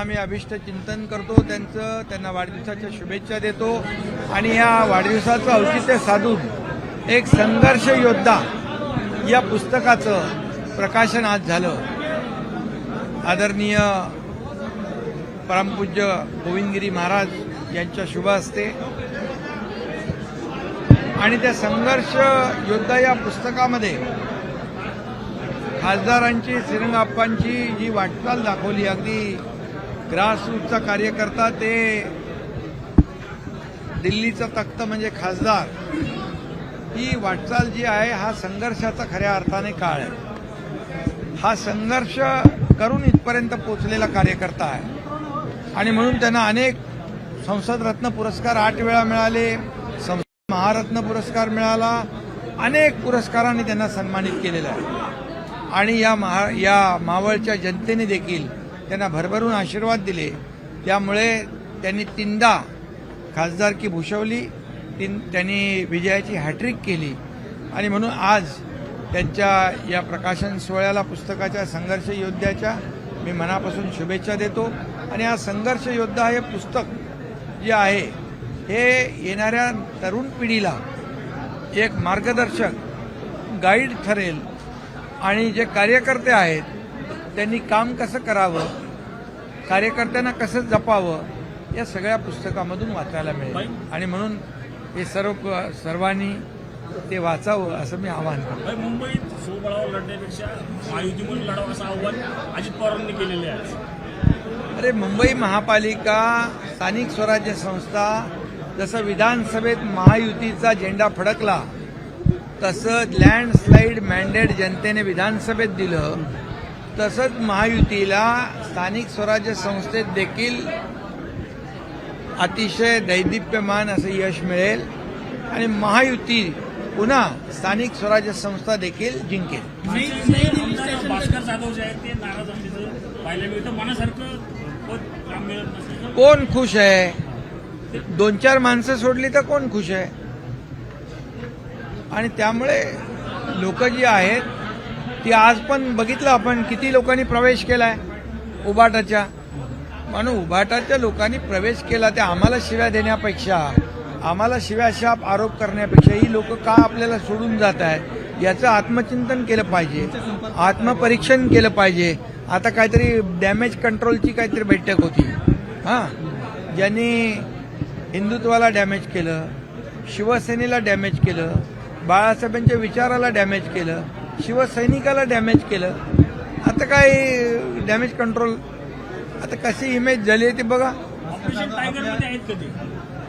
त्यांना मी अभिष्ट चिंतन करतो, त्यांना वाढदिवसाच्या शुभेच्छा देतो आणि या वाढदिवसाचं औचित्य साधून एक संघर्ष योद्धा या पुस्तकाचं प्रकाशन आज झालं. आदरणीय परमपूज्य गोविंदगिरी महाराज यांच्या शुभ हस्ते आणि त्या संघर्ष योद्धा या पुस्तकामध्ये खासदारांची, श्रीरंगाप्पांची जी वाटचाल दाखवली, अगदी ग्रासरूटचा कार्यकर्ता ते दिल्लीचा तख्त म्हणजे खासदार, ही वाटचाल जी आहे हा संघर्षाचा खऱ्या अर्थाने काळ आहे. हा संघर्ष करून इथपर्यंत पोचलेला कार्यकर्ता आहे आणि म्हणून त्यांना अनेक संसद रत्न पुरस्कार 8 वेळा मिळाले, संसद महारत्न पुरस्कार मिळाला, अनेक पुरस्कारांनी त्यांना सन्मानित केलेलं आहे आणि या मावळच्या जनतेने देखील त्यांना भरभरून आशीर्वाद दिले. त्यामुळे त्यांनी 3दा खासदारकी भूषवली, त्यांनी विजयाची हॅट्रिक केली आणि म्हणून आज त्यांच्या या प्रकाशन सोहळ्याला पुस्तकाच्या संघर्ष योद्ध्याच्या मी मनापासून शुभेच्छा देतो. आणि हा संघर्ष योद्धा हे पुस्तक जे आहे हे येणाऱ्या तरुण पिढीला एक मार्गदर्शक गाईड ठरेल आणि जे कार्यकर्ते आहेत त्यांनी काम कसं करावं, कार्यकर्त्यांना कसं जपावं या सगळ्या पुस्तकामधून वाचायला मिळेल आणि म्हणून हे सर्वांनी ते वाचावं असं मी आवाहन करतो. मुंबईत स्वबळावर लढण्यापेक्षा महायुतीमध्ये लढावं असं आव्हान अजित पवारांनी केलेले आहे. अरे मुंबई महापालिका, स्थानिक स्वराज्य संस्था, जसं विधानसभेत महायुतीचा झेंडा फडकला तसंच लँडस्लाईड मॅन्डेट जनतेने विधानसभेत दिलं, तसंच महायुतीला स्थानिक स्वराज्य संस्थेत देखील अतिशय दैदिप्यमान असं यश मिळेल आणि महायुती पुन्हा स्थानिक स्वराज्य संस्था देखील जिंकेल. भास्कर जाधव जे आहेत ते नाराज असल्याचं पाहायला मिळतं. मनासारखं काम मिळत नसतं. कोण खुश आहे? 2-4 माणसं सोडली तर कोण खुश आहे? आणि त्यामुळे लोक जी आहेत ती आज पण बघितलं आपण किती लोकांनी प्रवेश केलाय उबाटाच्या. म्हणून उबाटाच्या लोकांनी प्रवेश केला ते आम्हाला शिव्या देण्यापेक्षा, आम्हाला शिव्याशाप आरोप करण्यापेक्षा ही लोक का आपल्याला सोडून जात आहेत याचं आत्मचिंतन केलं पाहिजे, आत्मपरीक्षण केलं पाहिजे. आता काहीतरी डॅमेज कंट्रोलची काहीतरी बैठक होती, ज्यांनी हिंदुत्वाला डॅमेज केलं, शिवसेनेला डॅमेज केलं, बाळासाहेबांच्या विचाराला डॅमेज केलं, शिवसैनिकाला डॅमेज केलं. आता काय डॅमेज कंट्रोल, आता कशी इमेज झाली आहे ती बघा. ऑपरेशन टायगरमध्ये आहेत कधी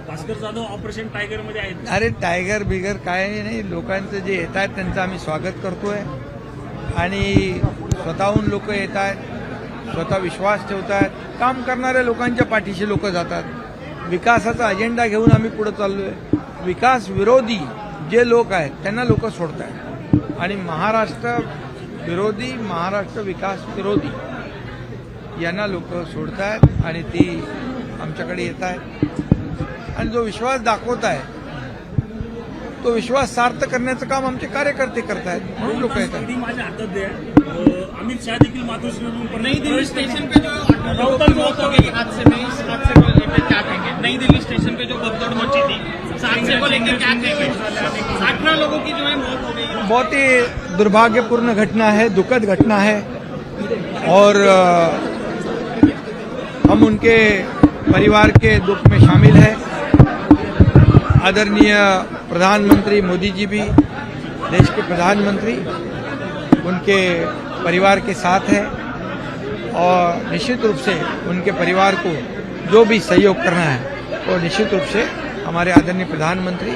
भास्कर जाधव? ऑपरेशन टायगरमध्ये आहेत. अरे टायगर बिगर काय नाही, लोकांचं जे येत आहेत त्यांचं आम्ही स्वागत करतोय आणि स्वतःहून लोक येत आहेत, स्वतः विश्वास ठेवत आहेत, काम करणाऱ्या लोकांच्या पाठीशी लोक जातात. विकासाचा अजेंडा घेऊन आम्ही पुढे चाललोय. विकास विरोधी जे लोक आहेत त्यांना लोक सोडत आहेत आणि महाराष्ट्र विरोधी, महाराष्ट्र विकास विरोधी यांना लोक सोडत आहेत आणि ती आमच्याकडे येत आहेत आणि जो विश्वास दाखवत आहे तो विश्वास सार्थ करण्याचं काम आमचे कार्यकर्ते करत आहेत म्हणून लोक येतात. माझ्या हातात द्या. अमित शाह देखील मातोश्री नई दिल्ली स्टेशन पे जो मौत हो गई हादसे में, इस हादसे को लेकर क्या कहेंगे? नई दिल्ली स्टेशन पे जो भगदड़ मची थी, इस हादसे को लेकर क्या कहेंगे? 18 लोगों की जो है मौत हो गई. बहुत ही दुर्भाग्यपूर्ण घटना है, दुखद घटना है और हम उनके परिवार के दुख में शामिल हैं. आदरणीय प्रधानमंत्री मोदी जी भी, देश के प्रधानमंत्री, उनके परिवार के साथ है और निश्चित रूप से उनके परिवार को जो भी सहयोग करना है वो निश्चित रूप से हमारे आदरणीय प्रधानमंत्री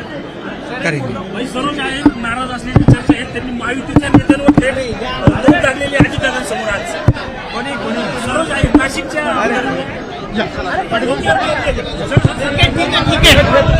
करेंगे. सरोज आहेत नाराज असल्याची चर्चा आहे. त्यांनी महायुतीच्या नेत्यांवर थेट दोष टाकलेले अजितदादांसमोर आज. कोणी सरोज आहेत नाशिकच्या. ठीक है.